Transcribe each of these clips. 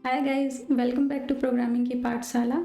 Hi guys, welcome back to programming की पाठशाला।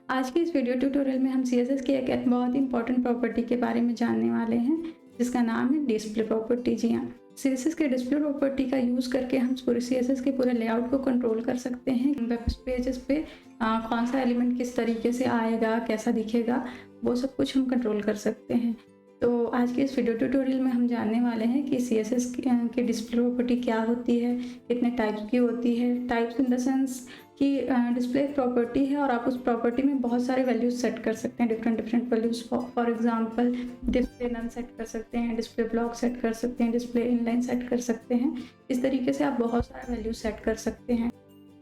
आज के इस वीडियो ट्यूटोरियल में हम सीएसएस की एक बहुत ही इंपॉर्टेंट प्रॉपर्टी के बारे में जानने वाले हैं, जिसका नाम है डिस्प्ले प्रॉपर्टी। जी हाँ, सीएसएस के डिस्प्ले प्रॉपर्टी का यूज़ करके हम पूरे सीएसएस के पूरे लेआउट को कंट्रोल कर सकते हैं। वेब पेजेस पे कौन सा एलिमेंट किस तरीके से आएगा, कैसा दिखेगा, वो सब कुछ हम कंट्रोल कर सकते हैं। तो आज के इस वीडियो ट्यूटोरियल में हम जानने वाले हैं कि सीएसएस की डिस्प्ले प्रॉपर्टी क्या होती है, कितने टाइप्स की होती है। टाइप्स इन द सेंस कि डिस्प्ले एक प्रॉपर्टी है और आप उस प्रॉपर्टी में बहुत सारे वैल्यूज सेट कर सकते हैं, different values. For example display none set कर सकते हैं, डिस्प्ले ब्लॉक सेट कर सकते हैं, डिस्प्ले इनलाइन सेट कर सकते हैं। इस तरीके से आप बहुत सारे वैल्यूज सेट कर सकते हैं।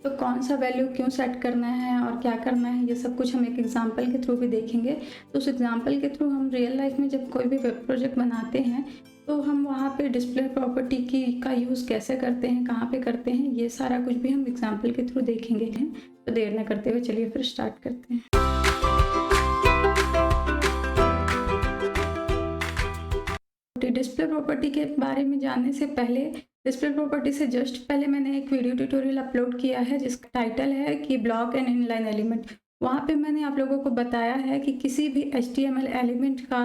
तो कौन सा वैल्यू क्यों सेट करना है और क्या करना है, ये सब कुछ हम एक एग्जांपल के थ्रू भी देखेंगे। तो उस एग्जांपल के थ्रू हम रियल लाइफ में जब कोई भी वेब प्रोजेक्ट बनाते हैं तो हम वहाँ पे डिस्प्ले प्रॉपर्टी की का यूज़ कैसे करते हैं, कहाँ पे करते हैं, ये सारा कुछ भी हम एग्जांपल के थ्रू देखेंगे। तो देर न करते हुए चलिए फिर स्टार्ट करते हैं। डिस्प्ले प्रॉपर्टी के बारे में जानने से पहले, डिस्प्ले प्रॉपर्टी से जस्ट पहले मैंने एक वीडियो ट्यूटोरियल अपलोड किया है जिसका टाइटल है कि ब्लॉक एंड इनलाइन एलिमेंट। वहाँ पे मैंने आप लोगों को बताया है कि किसी भी HTML एलिमेंट का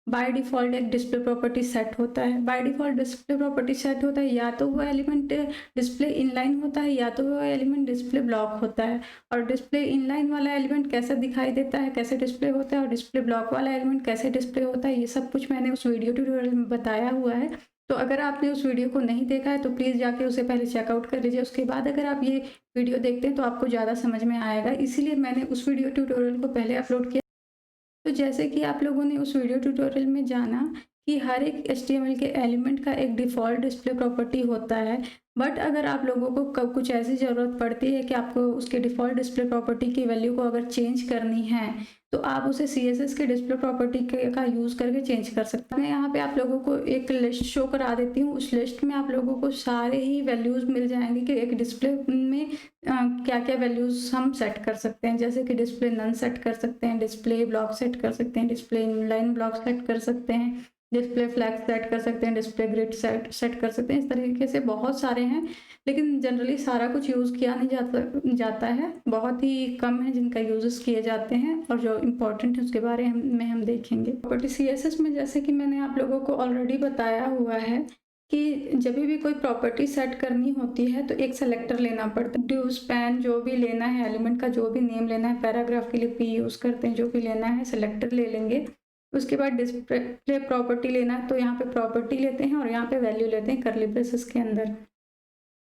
बाय डिफ़ॉल्ट एक डिस्प्ले प्रॉपर्टी सेट होता है। By default display property set होता है, या तो वो एलिमेंट डिस्प्ले इनलाइन होता है या तो वो एलिमेंट डिस्प्ले ब्लॉक होता है। और डिस्प्ले इनलाइन वाला एलिमेंट कैसे दिखाई देता है, कैसे डिस्प्ले होता है, और डिस्प्ले ब्लॉक वाला एलिमेंट कैसे डिस्प्ले होता है, ये सब कुछ मैंने उस वीडियो ट्यूटोरियल में बताया हुआ है। तो अगर आपने उस वीडियो को नहीं देखा है तो प्लीज़ जाके उसे पहले चेकआउट कर लीजिए। उसके बाद अगर आप ये वीडियो देखते हैं तो आपको ज़्यादा समझ में आएगा, इसीलिए मैंने उस वीडियो ट्यूटोरियल को पहले अपलोड किया। तो जैसे कि आप लोगों ने उस वीडियो ट्यूटोरियल में जाना कि हर एक HTML के एलिमेंट का एक डिफ़ॉल्ट डिस्प्ले प्रॉपर्टी होता है। बट अगर आप लोगों को कुछ ऐसी ज़रूरत पड़ती है कि आपको उसके डिफ़ॉल्ट डिस्प्ले प्रॉपर्टी की वैल्यू को अगर चेंज करनी है, तो आप उसे CSS के डिस्प्ले प्रॉपर्टी का यूज़ करके चेंज कर सकते हैं। मैं यहाँ पे आप लोगों को एक लिस्ट शो करा देती हूँ। उस लिस्ट में आप लोगों को सारे ही वैल्यूज़ मिल जाएंगे कि एक डिस्प्ले में क्या-क्या वैल्यूज़ हम सेट कर सकते हैं। जैसे कि डिस्प्ले नन सेट कर सकते हैं, डिस्प्ले ब्लॉक सेट कर सकते हैं, डिस्प्ले इनलाइन ब्लॉक सेट कर सकते हैं, डिस्प्ले फ्लैग सेट कर सकते हैं, डिस्प्ले ग्रिड सेट कर सकते हैं। इस तरीके से बहुत सारे हैं, लेकिन जनरली सारा कुछ यूज़ किया नहीं जाता है। बहुत ही कम है जिनका यूज़ेस किए जाते हैं, और जो इम्पोर्टेंट है उसके बारे में हम देखेंगे। प्रॉपर्टी CSS में जैसे कि मैंने आप लोगों को ऑलरेडी बताया हुआ है कि जब भी कोई प्रॉपर्टी सेट करनी होती है तो एक सेलेक्टर लेना पड़ता है। डिव स्पैन जो भी लेना है, एलिमेंट का जो भी नेम लेना है, पैराग्राफ के लिए P यूज़ करते हैं, जो भी लेना है सेलेक्टर ले लेंगे। उसके बाद डिस्प्ले प्रॉपर्टी लेना है, तो यहाँ पे प्रॉपर्टी लेते हैं और यहाँ पे वैल्यू लेते हैं कर्ली ब्रेसेस के अंदर।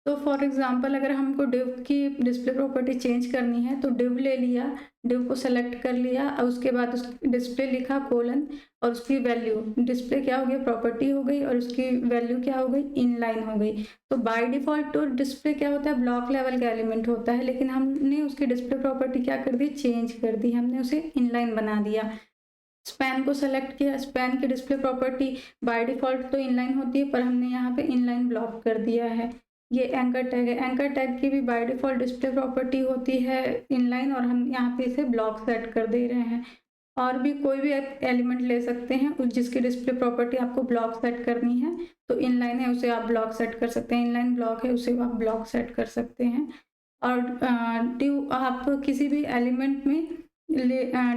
तो फॉर एग्जांपल अगर हमको डिव की डिस्प्ले प्रॉपर्टी चेंज करनी है तो डिव ले लिया, डिव को सेलेक्ट कर लिया और उसके बाद उस डिस्प्ले लिखा कोलन, और उसकी वैल्यू डिस्प्ले क्या हो गया, प्रॉपर्टी हो गई, और उसकी वैल्यू क्या हो गई, इनलाइन हो गई। तो बाय डिफ़ॉल्ट तो डिस्प्ले क्या होता है, ब्लॉक लेवल का एलिमेंट होता है, लेकिन हमने उसकी डिस्प्ले प्रॉपर्टी क्या कर दी, चेंज कर दी, हमने उसे इनलाइन बना दिया। स्पैन को सेलेक्ट किया, स्पैन की डिस्प्ले प्रॉपर्टी बाय डिफ़ॉल्ट तो इनलाइन होती है, पर हमने यहाँ पे इनलाइन ब्लॉक कर दिया है। ये एंकर टैग है, एंकर टैग की भी बाय डिफ़ॉल्ट डिस्प्ले प्रॉपर्टी होती है इनलाइन, और हम यहाँ पे इसे ब्लॉक सेट कर दे रहे हैं। और भी कोई भी आप एलिमेंट ले सकते हैं उस जिसकी डिस्प्ले प्रॉपर्टी आपको ब्लॉक सेट करनी है। तो इनलाइन है उसे आप ब्लॉक सेट कर सकते हैं, इनलाइन ब्लॉक है उसे आप ब्लॉक सेट कर सकते हैं। और डिव आप किसी भी एलिमेंट में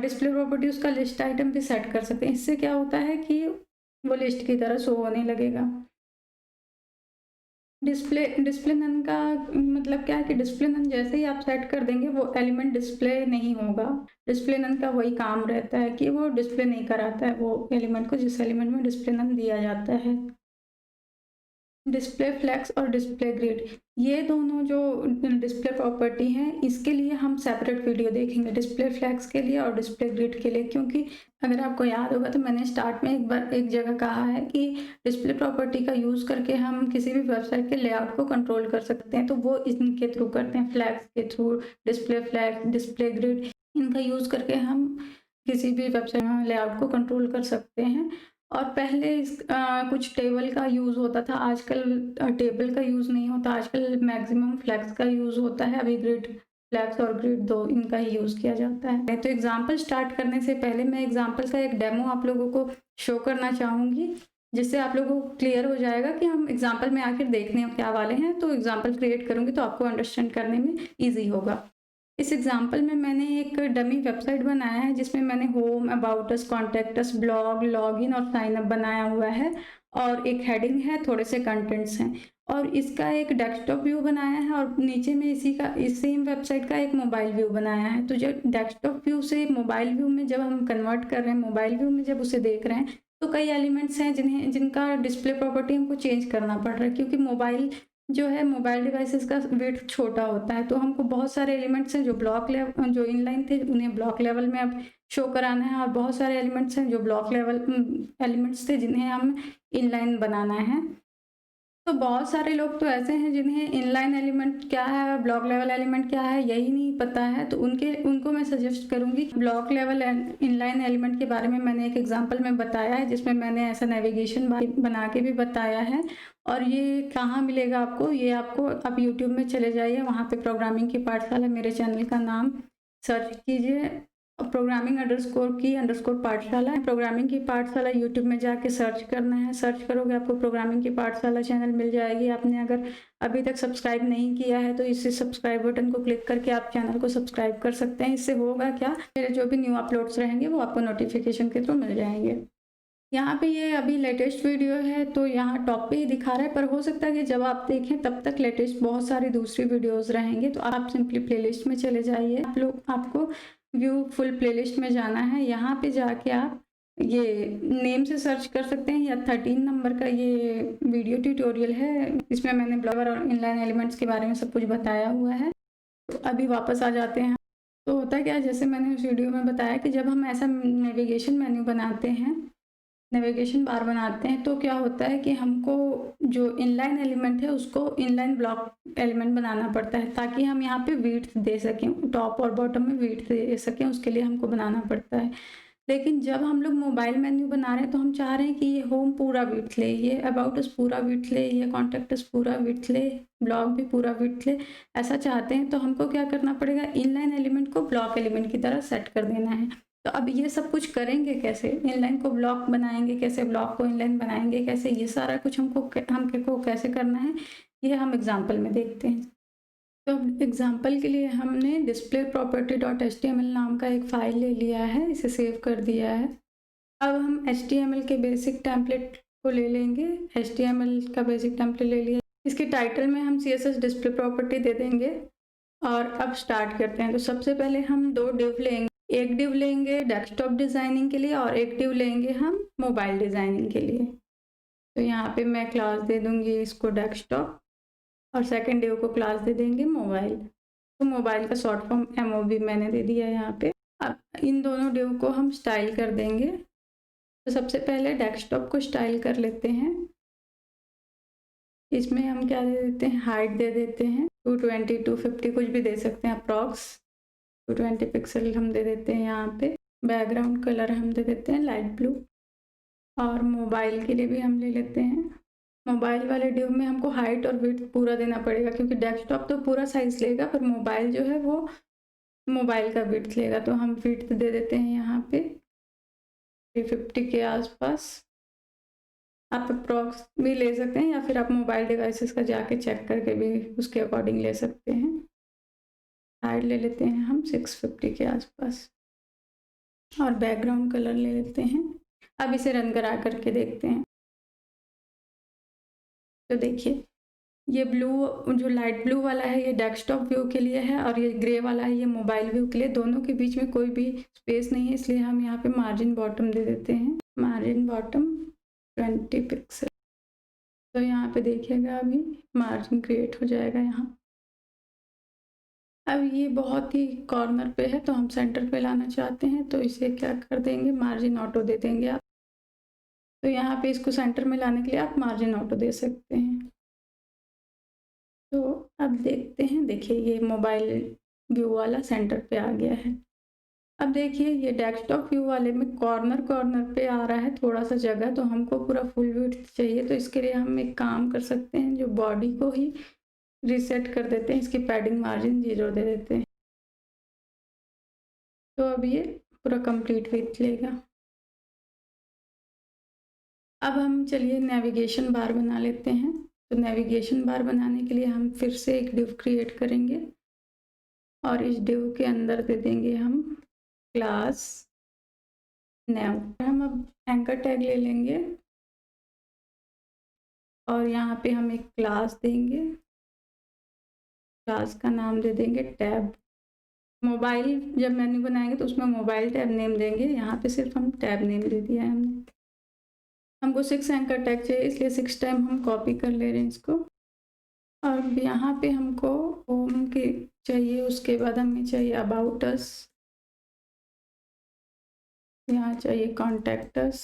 डिस्प्ले प्रॉपर्टी उसका लिस्ट आइटम भी सेट कर सकते हैं। इससे क्या होता है कि वो लिस्ट की तरह शो होने लगेगा। डिस्प्ले डिस्प्ले नन का मतलब क्या है कि डिस्प्ले नन जैसे ही आप सेट कर देंगे वो एलिमेंट डिस्प्ले नहीं होगा। डिस्प्ले नन का वही काम रहता है कि वो डिस्प्ले नहीं कराता है वो एलिमेंट को जिस एलिमेंट में डिस्प्ले नन दिया जाता है। डिस्प्ले फ्लैक्स और डिस्प्ले ग्रिड, ये दोनों जो डिस्प्ले प्रॉपर्टी हैं इसके लिए हम सेपरेट वीडियो देखेंगे, डिस्प्ले फ्लैक्स के लिए और डिस्प्ले ग्रिड के लिए। क्योंकि अगर आपको याद होगा तो मैंने स्टार्ट में एक बार एक जगह कहा है कि डिस्प्ले प्रॉपर्टी का यूज़ करके हम किसी भी वेबसाइट के लेआउट को कंट्रोल कर सकते हैं, तो वो इनके थ्रू करते हैं, फ्लैग्स के through. Display flag, display grid, इनका यूज़ करके हम किसी भी वेबसाइट लेआउट को कंट्रोल कर सकते हैं। और पहले कुछ टेबल का यूज़ होता था, आजकल टेबल का यूज़ नहीं होता, आजकल मैक्सिमम फ्लैग्स का यूज़ होता है। अभी ग्रिड, फ्लैग्स और ग्रिड दो इनका ही यूज़ किया जाता है। तो एग्जांपल स्टार्ट करने से पहले मैं एग्जांपल का एक डेमो आप लोगों को शो करना चाहूँगी। जिससे आप लोगों को क्लियर हो जाएगा कि हम एग्जाम्पल में आखिर देखने क्या वाले हैं। तो एग्जाम्पल क्रिएट करूँगी तो आपको अंडरस्टैंड करने में ईजी होगा। इस एग्जाम्पल में मैंने एक डमी वेबसाइट बनाया है जिसमें मैंने home, about us, contact us, blog, login और साइन अप बनाया हुआ है और एक हेडिंग है, थोड़े से कंटेंट्स हैं और इसका एक डेस्कटॉप व्यू बनाया है और नीचे में इस सेम वेबसाइट का एक मोबाइल व्यू बनाया है। तो जब डेस्कटॉप व्यू से मोबाइल व्यू में जब हम कन्वर्ट कर रहे हैं, मोबाइल व्यू में जब उसे देख रहे हैं, तो कई एलिमेंट्स हैं जिनका डिस्प्ले प्रॉपर्टी हमको चेंज करना पड़ रहा है क्योंकि मोबाइल जो है, मोबाइल डिवाइसेस का वेट छोटा होता है। तो हमको बहुत सारे एलिमेंट्स हैं जो इनलाइन थे उन्हें ब्लॉक लेवल में अब शो कराना है और बहुत सारे एलिमेंट्स हैं जो ब्लॉक लेवल एलिमेंट्स थे जिन्हें हम इनलाइन बनाना है। तो बहुत सारे लोग तो ऐसे हैं जिन्हें इनलाइन एलिमेंट क्या है, ब्लॉक लेवल एलिमेंट क्या है, यही नहीं पता है। तो उनको मैं सजेस्ट करूंगी ब्लॉक लेवल इनलाइन एलिमेंट के बारे में मैंने एक एग्जांपल में बताया है जिसमें मैंने ऐसा नेविगेशन बना के भी बताया है। और ये कहाँ मिलेगा आपको, ये आपको आप यूट्यूब में चले जाइए, वहाँ पे प्रोग्रामिंग की पाठशाला, मेरे चैनल का नाम सर्च कीजिए, प्रोग्रामिंग पाठशाला। प्रोग्रामिंग की पाठशाला यूट्यूब में जाके सर्च करना है, सर्च करोगे आपको प्रोग्रामिंग की पाठशाला चैनल मिल जाएगी। आपने अगर अभी तक सब्सक्राइब नहीं किया है तो इसे सब्सक्राइब बटन को क्लिक करके आप चैनल को सब्सक्राइब कर सकते हैं। इससे होगा क्या, मेरे जो भी न्यू अपलोड्स रहेंगे वो आपको नोटिफिकेशन के थ्रू मिल जाएंगे। यहाँ पे ये अभी लेटेस्ट वीडियो है तो यहाँ टॉप पे ही दिखा रहा है, पर हो सकता है कि जब आप देखें तब तक लेटेस्ट बहुत सारी दूसरी वीडियोस रहेंगे। तो आप सिंपली प्लेलिस्ट में चले जाइए, आपको व्यू फुल प्लेलिस्ट में जाना है। यहाँ पे जाके आप ये नेम से सर्च कर सकते हैं या 13 नंबर का ये वीडियो ट्यूटोरियल है, इसमें मैंने ब्लॉगर और इनलाइन एलिमेंट्स के बारे में सब कुछ बताया हुआ है। तो अभी वापस आ जाते हैं। तो होता क्या है, जैसे मैंने उस वीडियो में बताया कि जब हम ऐसा नेविगेशन मेन्यू बनाते हैं, नेविगेशन बार बनाते हैं, तो क्या होता है कि हमको जो इनलाइन एलिमेंट है उसको इनलाइन ब्लॉक एलिमेंट बनाना पड़ता है ताकि हम यहाँ पे विड्थ दे सकें, टॉप और बॉटम में विड्थ दे सकें, उसके लिए हमको बनाना पड़ता है। लेकिन जब हम लोग मोबाइल मेन्यू बना रहे हैं तो हम चाह रहे हैं कि ये होम पूरा विड्थ ले, ये अबाउट अस पूरा विड्थ ले, ये कॉन्टैक्ट अस पूरा विड्थ ले, ब्लॉग भी पूरा विड्थ ले, ऐसा चाहते हैं। तो हमको क्या करना पड़ेगा, इनलाइन एलिमेंट को ब्लॉक एलिमेंट की तरह सेट कर देना है। तो अब ये सब कुछ करेंगे कैसे, इनलाइन को ब्लॉक बनाएंगे कैसे, ब्लॉक को इनलाइन बनाएंगे कैसे, ये सारा कुछ हमको कैसे करना है, ये हम एग्जाम्पल में देखते हैं। तो एग्जाम्पल के लिए हमने डिस्प्ले प्रॉपर्टी .html नाम का एक फाइल ले लिया है, इसे सेव कर दिया है। अब हम HTML के बेसिक टेम्पलेट को ले लेंगे, HTML का बेसिक टेम्पलेट ले लिया, इसके टाइटल में हम CSS डिस्प्ले प्रॉपर्टी दे देंगे और अब स्टार्ट करते हैं। तो सबसे पहले हम दो डिव लेंगे, एक डिव लेंगे डेस्कटॉप डिज़ाइनिंग के लिए और एक डिव लेंगे हम मोबाइल डिज़ाइनिंग के लिए। तो यहाँ पे मैं क्लास दे दूँगी इसको डेस्कटॉप और सेकंड डिव को क्लास दे देंगे मोबाइल। तो मोबाइल का शॉर्ट फॉर्म MOB मैंने दे दिया है यहाँ पे। अब इन दोनों डिव को हम स्टाइल कर देंगे। तो सबसे पहले डेस्कटॉप को स्टाइल कर लेते हैं। इसमें हम क्या दे देते हैं, हाइट दे देते हैं 220 250 कुछ भी दे सकते हैं, अप्रॉक्स 220 पिक्सल हम दे देते हैं यहाँ पे। बैकग्राउंड कलर हम दे देते हैं लाइट ब्लू और मोबाइल के लिए भी हम ले लेते हैं। मोबाइल वाले डिव में हमको हाइट और विड्थ पूरा देना पड़ेगा क्योंकि डेस्कटॉप तो पूरा साइज लेगा पर मोबाइल जो है वो मोबाइल का विड्थ लेगा। तो हम विड्थ दे देते हैं यहाँ पे 350 के आसपास। आप अप्रॉक्स भी ले सकते हैं या फिर आप मोबाइल डिवाइसेस का जाके चेक करके भी उसके अकॉर्डिंग ले सकते हैं। हाइट ले लेते हैं हम 650 के आसपास और बैकग्राउंड कलर ले लेते हैं। अब इसे रन करा करके देखते हैं। तो देखिए ये ब्लू, जो लाइट ब्लू वाला है ये डेस्कटॉप व्यू के लिए है और ये ग्रे वाला है ये मोबाइल व्यू के लिए। दोनों के बीच में कोई भी स्पेस नहीं है, इसलिए हम यहाँ पे मार्जिन बॉटम दे देते हैं, मार्जिन बॉटम 20 पिक्सल। तो यहाँ पे देखिएगा अभी मार्जिन क्रिएट हो जाएगा यहाँ। अब ये बहुत ही कॉर्नर पे है तो हम सेंटर पे लाना चाहते हैं, तो इसे क्या कर देंगे, मार्जिन ऑटो दे देंगे आप। तो यहाँ पे इसको सेंटर में लाने के लिए आप मार्जिन ऑटो दे सकते हैं। तो अब देखते हैं, देखिए ये मोबाइल व्यू वाला सेंटर पे आ गया है। अब देखिए ये डेस्कटॉप व्यू वाले में कॉर्नर पे आ रहा है थोड़ा सा जगह, तो हमको पूरा फुल विड्थ चाहिए। तो इसके लिए हम एक काम कर सकते हैं, जो बॉडी को ही रीसेट कर देते हैं, इसकी पैडिंग मार्जिन 0 दे देते हैं। तो अब ये पूरा कंप्लीट विड्थ लेगा। अब हम चलिए नेविगेशन बार बना लेते हैं। तो नेविगेशन बार बनाने के लिए हम फिर से एक डिव क्रिएट करेंगे और इस डिव के अंदर दे देंगे हम क्लास नेव। हम अब एंकर टैग ले लेंगे और यहाँ पे हम एक क्लास देंगे, क्लास का नाम दे देंगे टैब। मोबाइल जब मेन्यू बनाएंगे तो उसमें मोबाइल टैब नेम देंगे, यहाँ पे सिर्फ हम टैब नेम दे दिया है हमने। हमको 6 एंकर टैग चाहिए, इसलिए 6 टाइम हम कॉपी कर ले रहे हैं इसको। और यहाँ पे हमको होम के चाहिए, उसके बाद हमें चाहिए अबाउट अस, यहाँ चाहिए कॉन्टैक्ट अस,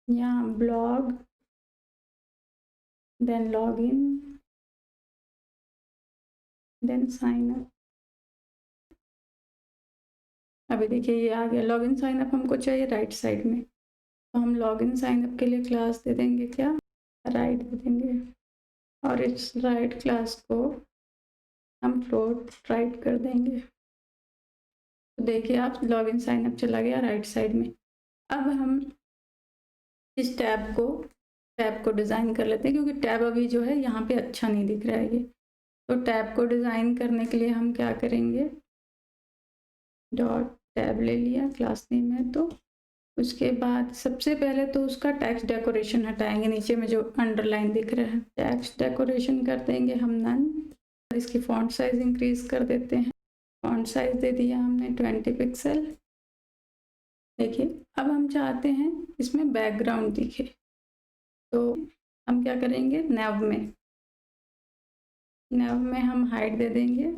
यहाँ blog, then log in, then sign up. अभी देखिए ये आ गया। लॉग इन साइन अप हमको चाहिए राइट साइड में, तो हम लॉग इन साइन अप के लिए क्लास दे देंगे क्या, राइट दे देंगे और इस राइट क्लास को हम फ्लोट राइट कर देंगे। तो देखिए आप लॉग इन साइन अप चला गया राइट साइड में। अब हम इस टैब को डिज़ाइन कर लेते हैं, क्योंकि टैब अभी जो है यहाँ पे अच्छा नहीं दिख रहा है ये। तो टैब को डिज़ाइन करने के लिए हम क्या करेंगे, डॉट टैब ले लिया, क्लास नेम है। तो उसके बाद सबसे पहले तो उसका टेक्स्ट डेकोरेशन हटाएंगे, नीचे में जो अंडरलाइन दिख रहा है टेक्स्ट डेकोरेशन कर देंगे हम नन। इसकी फॉन्ट साइज इंक्रीज कर देते हैं, फॉन्ट साइज दे दिया हमने 20 पिक्सल। देखिए अब हम चाहते हैं इसमें बैकग्राउंड दिखे, तो हम क्या करेंगे, नेव में हम हाइट दे देंगे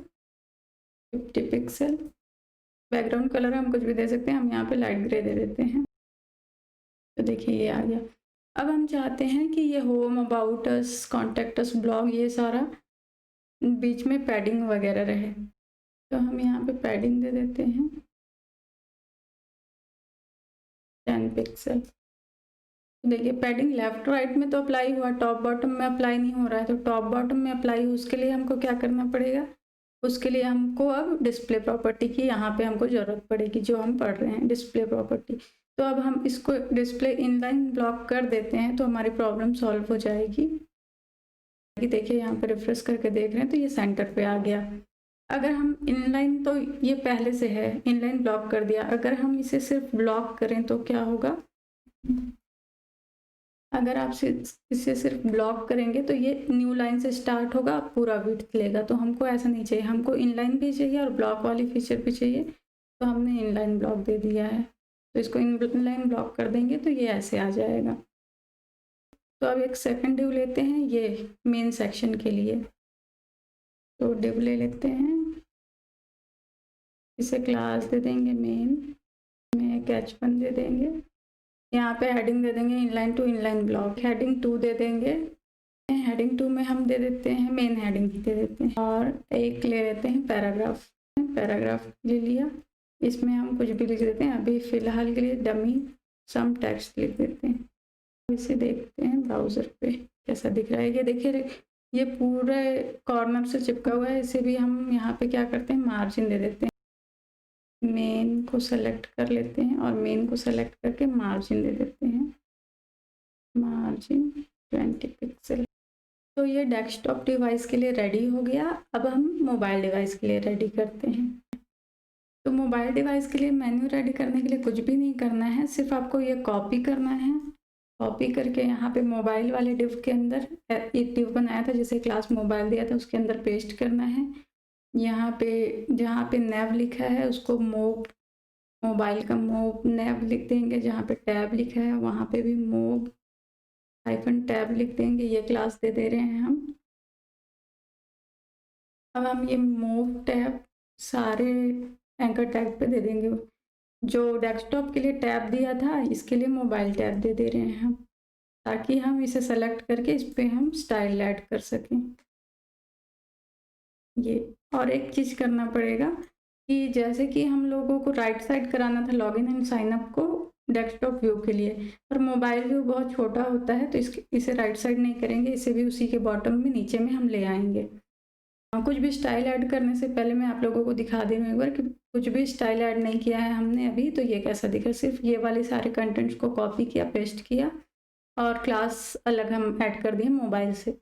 50 पिक्सल। बैकग्राउंड कलर हम कुछ भी दे सकते हैं, हम यहाँ पे लाइट ग्रे दे देते हैं। तो देखिए ये आ गया। अब हम चाहते हैं कि ये home, about us, contact us, blog, ये सारा बीच में पैडिंग वगैरह रहे, तो हम यहाँ पे पैडिंग दे देते हैं 10 पिक्सल। देखिए पैडिंग लेफ्ट राइट में तो अप्लाई हुआ, टॉप बॉटम में अप्लाई नहीं हो रहा है। तो टॉप बॉटम में अप्लाई हो, उसके लिए हमको क्या करना पड़ेगा, उसके लिए हमको अब डिस्प्ले प्रॉपर्टी की यहाँ पे हमको ज़रूरत पड़ेगी, जो हम पढ़ रहे हैं डिस्प्ले प्रॉपर्टी। तो अब हम इसको डिस्प्ले इनलाइन ब्लॉक कर देते हैं, तो हमारी प्रॉब्लम सॉल्व हो जाएगी। देखिए यहाँ पे रिफ्रेश करके देख रहे हैं तो ये सेंटर पे आ गया। अगर हम इनलाइन, तो ये पहले से है, इनलाइन ब्लॉक कर दिया। अगर हम इसे सिर्फ ब्लॉक करें तो क्या होगा, अगर आप इसे सिर्फ ब्लॉक करेंगे तो ये न्यू लाइन से स्टार्ट होगा, पूरा विड्थ लेगा। तो हमको ऐसा नहीं चाहिए, हमको इनलाइन भी चाहिए और ब्लॉक वाली फीचर भी चाहिए। तो हमने इनलाइन ब्लॉक दे दिया है, तो इसको इनलाइन ब्लॉक कर देंगे तो ये ऐसे आ जाएगा। तो अब एक सेकंड डिव लेते हैं ये मेन सेक्शन के लिए। तो डिव ले लेते हैं, इसे क्लास दे देंगे मेन में, एक h1 दे देंगे, यहाँ पे हेडिंग दे देंगे inline to inline block, heading 2 दे देंगे। हेडिंग 2 में हम दे देते हैं मेन हेडिंग दे देते हैं, और एक ले लेते हैं पैराग्राफ ले लिया। इसमें हम कुछ भी लिख देते हैं, अभी फ़िलहाल के लिए डमी सम टेक्स्ट लिख देते हैं। इसे देखते हैं ब्राउज़र पे कैसा दिख रहा है। ये देखिए ये पूरे कॉर्नर से चिपका हुआ है, इसे भी हम यहाँ पे क्या करते हैं, मार्जिन दे देते हैं। मेन को सेलेक्ट कर लेते हैं और मेन को सेलेक्ट करके मार्जिन दे देते हैं, मार्जिन 20 पिक्सल। तो ये डेस्कटॉप डिवाइस के लिए रेडी हो गया। अब हम मोबाइल डिवाइस के लिए रेडी करते हैं। तो मोबाइल डिवाइस के लिए मेन्यू रेडी करने के लिए कुछ भी नहीं करना है, सिर्फ आपको ये कॉपी करना है। कॉपी करके यहाँ पे मोबाइल वाले डिव के अंदर एक डिव बनाया था जिसे क्लास मोबाइल दिया था, उसके अंदर पेस्ट करना है। यहाँ पे जहाँ पे नेव लिखा है उसको मोबाइल का नेव लिख देंगे, जहाँ पे टैब लिखा है वहाँ पे भी -टैब लिख देंगे। ये क्लास दे रहे हैं हम। अब हम ये टैब सारे एंकर टैग पे दे देंगे। जो डेस्कटॉप के लिए टैब दिया था इसके लिए मोबाइल टैब दे रहे हैं हम, ताकि हम इसे सेलेक्ट करके इस पर हम स्टाइल ऐड कर सकें। ये और एक चीज़ करना पड़ेगा कि जैसे कि हम लोगों को राइट साइड कराना था लॉगिन एंड साइन अप को डेस्कटॉप व्यू के लिए, पर मोबाइल व्यू बहुत छोटा होता है, तो इसे राइट साइड नहीं करेंगे, इसे भी उसी के बॉटम में नीचे में हम ले आएंगे। कुछ भी स्टाइल ऐड करने से पहले मैं आप लोगों को दिखा दे रही हूँ एक बार कि कुछ भी स्टाइल ऐड नहीं किया है हमने अभी, तो ये कैसा दिख रहा है। सिर्फ ये वाले सारे कंटेंट्स को कॉपी किया, पेस्ट किया और क्लास अलग हम ऐड कर दिए मोबाइल से।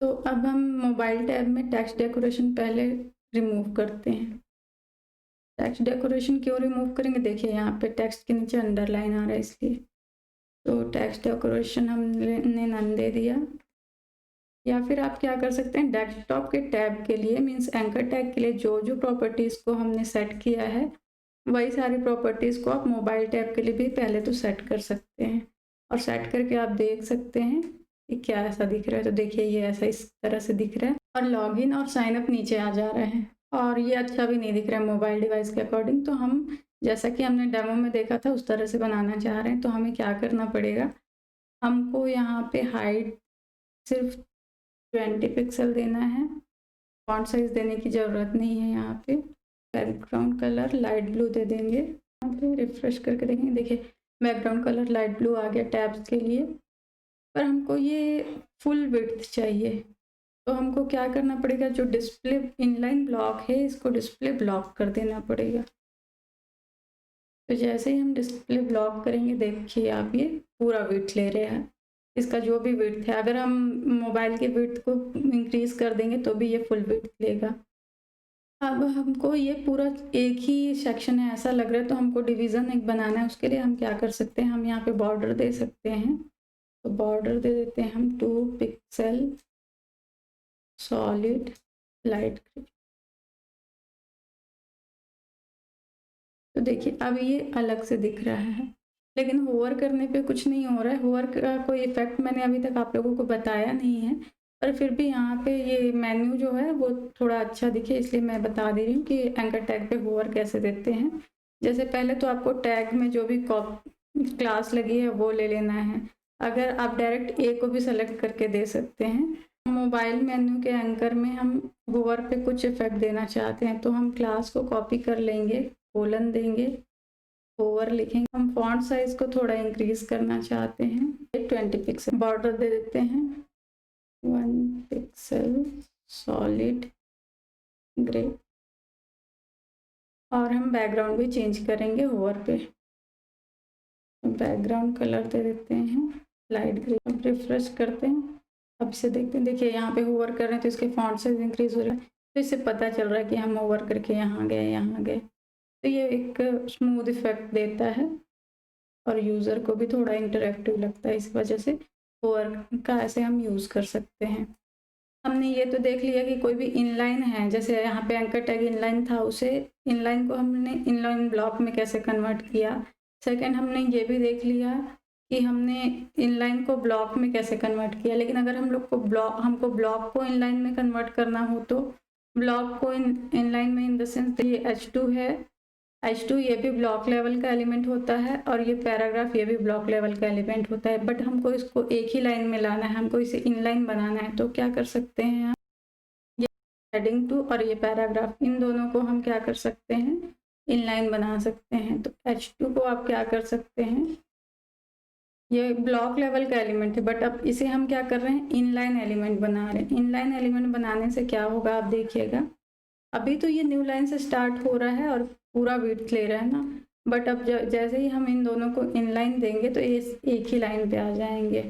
तो अब हम मोबाइल टैब में टेक्स्ट डेकोरेशन पहले रिमूव करते हैं। टेक्स्ट डेकोरेशन क्यों रिमूव करेंगे, देखिए यहाँ पे टेक्स्ट के नीचे अंडरलाइन आ रहा है इसलिए। तो टेक्स्ट डेकोरेशन हमने नन दे दिया। या फिर आप क्या कर सकते हैं, डेस्कटॉप के टैब के लिए मीन्स एंकर टैग के लिए जो जो प्रॉपर्टीज़ को हमने सेट किया है वही सारी प्रॉपर्टीज़ को आप मोबाइल टैब के लिए भी पहले तो सेट कर सकते हैं। और सेट करके आप देख सकते हैं कि क्या ऐसा दिख रहा है। तो देखिए ये ऐसा इस तरह से दिख रहा है और लॉगिन और साइन अप नीचे आ जा रहे हैं और ये अच्छा भी नहीं दिख रहा है मोबाइल डिवाइस के अकॉर्डिंग। तो हम जैसा कि हमने डेमो में देखा था उस तरह से बनाना चाह रहे हैं। तो हमें क्या करना पड़ेगा, हमको यहाँ पे हाइट सिर्फ 20 पिक्सल देना है, फॉन्ट साइज देने की ज़रूरत नहीं है। यहाँ पे बैकग्राउंड कलर लाइट ब्लू दे देंगे। यहाँ पे रिफ्रेश करके देखेंगे, देखिए बैकग्राउंड कलर लाइट ब्लू आ गया टैब्स के लिए। पर हमको ये फुल विड्थ चाहिए, तो हमको क्या करना पड़ेगा, जो डिस्प्ले इनलाइन ब्लॉक है इसको डिस्प्ले ब्लॉक कर देना पड़ेगा। तो जैसे ही हम डिस्प्ले ब्लॉक करेंगे देखिए आप ये पूरा विड्थ ले रहे हैं। इसका जो भी विड्थ है, अगर हम मोबाइल के विड्थ को इंक्रीज कर देंगे तो भी ये फुल विड्थ लेगा। अब हमको ये पूरा एक ही सेक्शन है ऐसा लग रहा है, तो हमको डिवीज़न एक बनाना है। उसके लिए हम क्या कर सकते हैं, हम यहाँ पे बॉर्डर दे सकते हैं। तो बॉर्डर दे देते हैं हम 2 पिक्सल सॉलिड लाइट ग्रे। तो देखिए अब ये अलग से दिख रहा है, लेकिन होवर करने पे कुछ नहीं हो रहा है। होवर का कोई इफ़ेक्ट मैंने अभी तक आप लोगों को बताया नहीं है, पर फिर भी यहाँ पे ये मेन्यू जो है वो थोड़ा अच्छा दिखे इसलिए मैं बता दे रही हूँ कि एंकर टैग पे होवर कैसे देते हैं। जैसे पहले तो आपको टैग में जो भी क्लास लगी है वो ले लेना है। अगर आप डायरेक्ट ए को भी सेलेक्ट करके दे सकते हैं। मोबाइल मेन्यू के एंकर में हम होवर पे कुछ इफेक्ट देना चाहते हैं तो हम क्लास को कॉपी कर लेंगे, कोलन देंगे, होवर लिखेंगे। हम फॉन्ट साइज को थोड़ा इंक्रीज करना चाहते हैं, 20 पिक्सल। बॉर्डर दे देते हैं 1 पिक्सल सॉलिड ग्रे और हम बैकग्राउंड भी चेंज करेंगे होवर पे। बैकग्राउंड कलर दे देते हैं लाइट ग्रे। अब रिफ्रेश करते हैं, अब से देखते हैं, देखिए यहाँ पे होवर कर रहे हैं तो इसके फॉन्ट साइज इंक्रीज हो रहा है। तो इससे पता चल रहा है कि हम होवर करके यहाँ गए यहाँ गए। तो ये एक स्मूथ इफेक्ट देता है और यूज़र को भी थोड़ा इंटरेक्टिव लगता है। इस वजह से होवर का ऐसे हम यूज़ कर सकते हैं। हमने ये तो देख लिया कि कोई भी इनलाइन है, जैसे यहाँ पे एंकर टैग इनलाइन था, उसे इनलाइन को हमने इनलाइन ब्लॉक में कैसे कन्वर्ट किया। सेकंड हमने ये भी देख लिया कि हमने इनलाइन को ब्लॉक में कैसे कन्वर्ट किया। लेकिन अगर हम लोग को हमको ब्लॉक को इनलाइन में कन्वर्ट करना हो तो ब्लॉक को इनलाइन में इन द सेंस ये H2 है, H2 ये भी ब्लॉक लेवल का एलिमेंट होता है और ये पैराग्राफ ये भी ब्लॉक लेवल का एलिमेंट होता है। बट हमको इसको एक ही लाइन में लाना है, हमको इसे इनलाइन बनाना है। तो क्या कर सकते हैं, ये हेडिंग 2 और ये पैराग्राफ, इन दोनों को हम क्या कर सकते हैं, इनलाइन बना सकते हैं। तो H2 को आप क्या कर सकते हैं, ये ब्लॉक लेवल का एलिमेंट है बट अब इसे हम क्या कर रहे हैं, इनलाइन एलिमेंट बना रहे हैं। इनलाइन एलिमेंट बनाने से क्या होगा आप देखिएगा, अभी तो ये न्यू लाइन से स्टार्ट हो रहा है और पूरा विड्थ ले रहा है ना, बट अब जैसे ही हम इन दोनों को इनलाइन देंगे तो ये एक ही लाइन पे आ जाएंगे।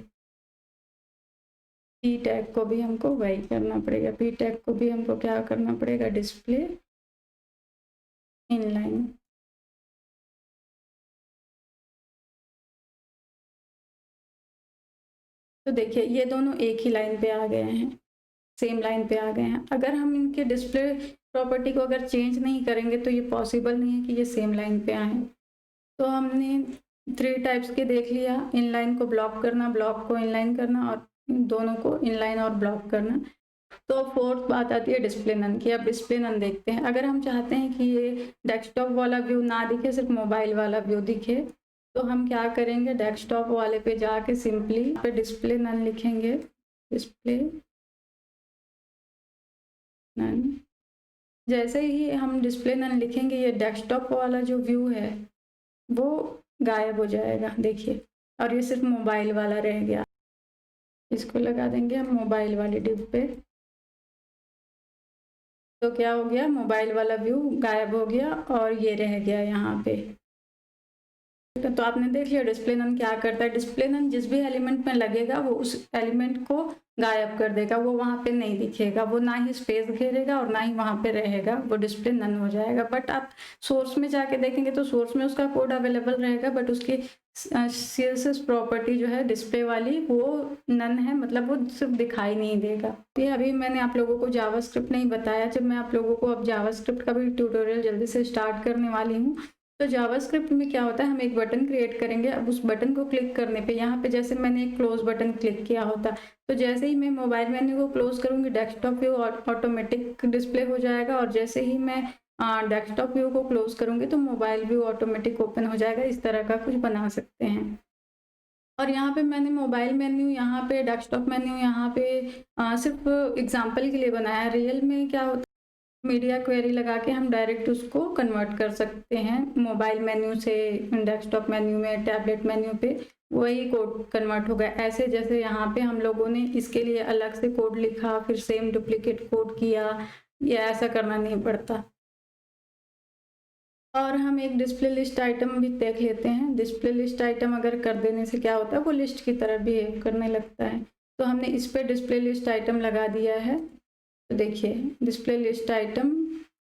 पी टैग को भी हमको वही करना पड़ेगा, पी टैग को भी हमको क्या करना पड़ेगा, डिस्प्ले इनलाइन। तो देखिए ये दोनों एक ही लाइन पे आ गए हैं, सेम लाइन पे आ गए हैं। अगर हम इनके डिस्प्ले प्रॉपर्टी को अगर चेंज नहीं करेंगे तो ये पॉसिबल नहीं है कि ये सेम लाइन पे आए। तो हमने 3 टाइप्स के देख लिया, इनलाइन को ब्लॉक करना, ब्लॉक को इनलाइन करना और दोनों को इनलाइन और ब्लॉक करना। तो फोर्थ बात आती है डिस्प्ले नन की। अब डिस्प्ले नन देखते हैं। अगर हम चाहते हैं कि ये डेस्कटॉप वाला व्यू ना दिखे, सिर्फ मोबाइल वाला व्यू दिखे, तो हम क्या करेंगे, डेस्कटॉप वाले पे जाके सिंपली पे डिस्प्ले नन लिखेंगे, डिस्प्ले नन। जैसे ही हम डिस्प्ले नन लिखेंगे ये डेस्कटॉप वाला जो व्यू है वो गायब हो जाएगा, देखिए, और ये सिर्फ मोबाइल वाला रह गया। इसको लगा देंगे हम मोबाइल वाले डिब पे। तो क्या हो गया, मोबाइल वाला व्यू गायब हो गया और ये रह गया यहाँ पे। तो आपने देख लिया डिस्प्ले नन क्या करता है। डिस्प्ले नन जिस भी एलिमेंट में लगेगा वो उस एलिमेंट को गायब कर देगा, वो वहाँ पे नहीं दिखेगा, वो ना ही स्पेस घेरेगा और ना ही वहाँ पे रहेगा, वो डिस्प्ले नन हो जाएगा। बट आप सोर्स में जाके देखेंगे तो सोर्स में उसका कोड अवेलेबल रहेगा, बट उसकी CSS प्रॉपर्टी जो है डिस्प्ले वाली वो नन है, मतलब वो सिर्फ दिखाई नहीं देगा। तो अभी मैंने आप लोगों को जावास्क्रिप्ट नहीं बताया, जब मैं आप लोगों को अब जावास्क्रिप्ट का भी ट्यूटोरियल जल्दी से स्टार्ट करने वाली हूँ। तो जावास्क्रिप्ट में क्या होता है, हम एक बटन क्रिएट करेंगे। अब उस बटन को क्लिक करने पे यहाँ पे जैसे मैंने एक क्लोज बटन क्लिक किया होता, तो जैसे ही मैं मोबाइल मेन्यू को क्लोज करूँगी डेस्कटॉप व्यू ऑटोमेटिक डिस्प्ले हो जाएगा, और जैसे ही मैं डेस्कटॉप व्यू को क्लोज करूँगी तो मोबाइल व्यू ऑटोमेटिक ओपन हो जाएगा। इस तरह का कुछ बना सकते हैं। और यहाँ पे मैंने मोबाइल मेन्यू, यहाँ पे डेस्कटॉप मेन्यू, यहाँ पे सिर्फ एग्जाम्पल के लिए बनाया है। रियल में क्या होता है, मीडिया क्वेरी लगा के हम डायरेक्ट उसको कन्वर्ट कर सकते हैं मोबाइल मेन्यू से डेस्कटॉप मेन्यू में, टैबलेट मेन्यू पे वही कोड कन्वर्ट होगा। ऐसे जैसे यहाँ पे हम लोगों ने इसके लिए अलग से कोड लिखा, फिर सेम डुप्लीकेट कोड किया, या ऐसा करना नहीं पड़ता। और हम एक डिस्प्ले लिस्ट आइटम भी देख लेते हैं। डिस्प्ले लिस्ट आइटम अगर कर देने से क्या होता है, वो लिस्ट की तरह बिहेव करने लगता है। तो हमने इस पे डिस्प्ले लिस्ट आइटम लगा दिया है। तो देखिए डिस्प्ले लिस्ट आइटम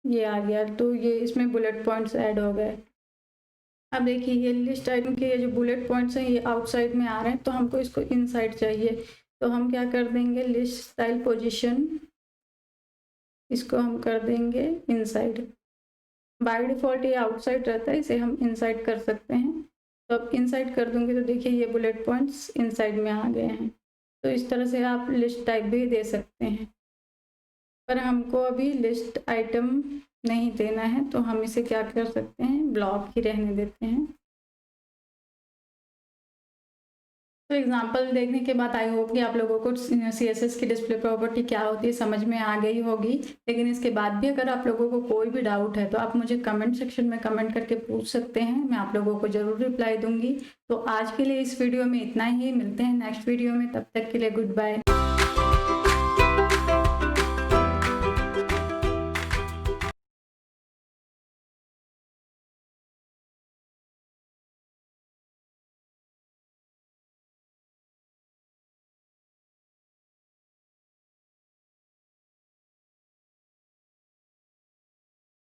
ये आ गया, तो ये इसमें बुलेट पॉइंट्स ऐड हो गए। अब देखिए ये लिस्ट आइटम के ये जो बुलेट पॉइंट्स हैं ये आउटसाइड में आ रहे हैं, तो हमको इसको इनसाइड चाहिए। तो हम क्या कर देंगे, लिस्ट स्टाइल पोजीशन, इसको हम कर देंगे इनसाइड। बाय डिफ़ॉल्ट ये आउटसाइड रहता है, इसे हम इनसाइड कर सकते हैं। तो अब इनसाइड कर दूंगी तो देखिए ये बुलेट पॉइंट्स इनसाइड में आ गए हैं। तो इस तरह से आप लिस्ट टाइप भी दे सकते हैं, पर हमको अभी लिस्ट आइटम नहीं देना है, तो हम इसे क्या कर सकते हैं, ब्लॉक ही रहने देते हैं। तो एग्जाम्पल देखने के बाद आई होप कि आप लोगों को CSS की डिस्प्ले प्रॉपर्टी क्या होती है समझ में आ गई होगी। लेकिन इसके बाद भी अगर आप लोगों को कोई भी डाउट है तो आप मुझे कमेंट सेक्शन में कमेंट करके पूछ सकते हैं, मैं आप लोगों को ज़रूर रिप्लाई दूंगी। तो आज के लिए इस वीडियो में इतना ही, मिलते हैं नेक्स्ट वीडियो में, तब तक के लिए गुड बाय।